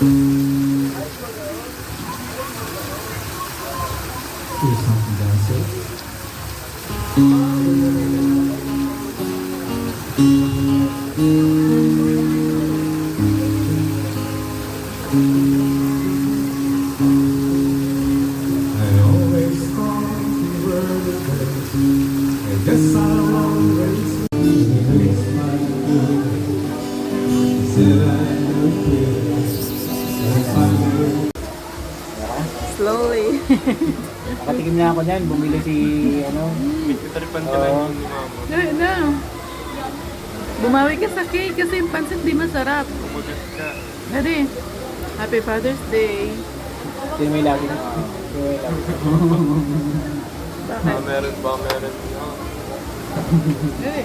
Here's something dancer. I always thought you were the best. I guess I'll always miss my good. Said I would quit. Slowly. Nakatikim na ako dyan, bumili si ano. Taripan ka lang yung mama. Na. Bumawi ka sa cake kasi yung pansit di masarap. Kumagat ka. Dali. Happy Father's Day. Sino may lagi na? Sino may lagi? Bakit? Meron ba? Meron. Dali.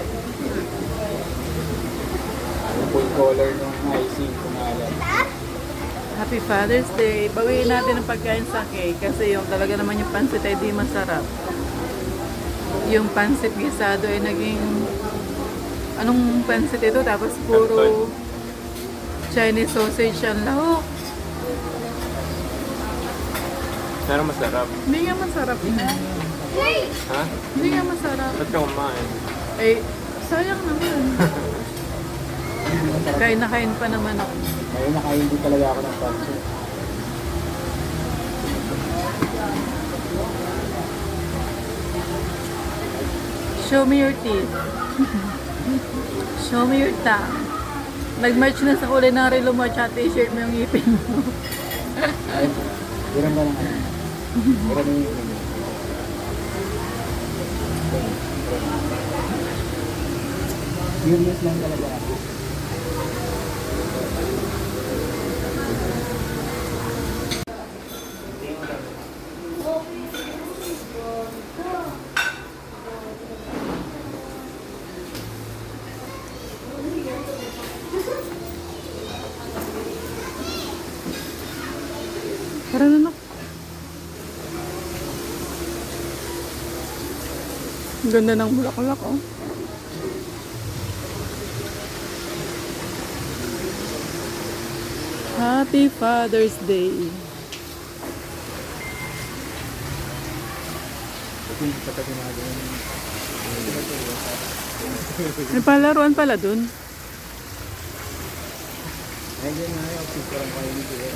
Yung full color ng icing kumalat. Happy Father's Day. Bawiin natin ang pagkain sa cake kasi yung talaga naman yung pansit ay di masarap. Yung pansit gisado ay naging anong pansit ito? Tapos puro Chinese sausage ang lahok. Pero masarap. Hindi nga masarap na. Ha? Hindi nga masarap. Ba't ka kumain? Eh, sayang naman. Kain na kain pa naman ako. Ngayon nakain din talaga ako ng pancit. Show me your teeth. Show me your tongue. Nag-march na sa kulay ng relo mo at t-shirt mo yung ngipin mo. Ay, hirang ba ng ano? Hirang na yung curious lang talaga ako. Parang ano? Ang ganda ng bulaklak, oh. Happy Father's Day. May palaruan pala dun. Ayun na yung parang kayo ni Kuya.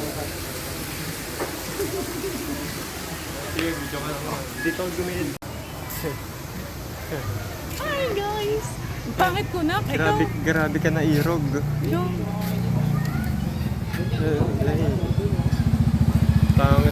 Sige, video ka lang. Dito ako gumilid. Hi guys! Ang pangit ko na. Ikaw. Grabe ka na irog. Yung Pangit.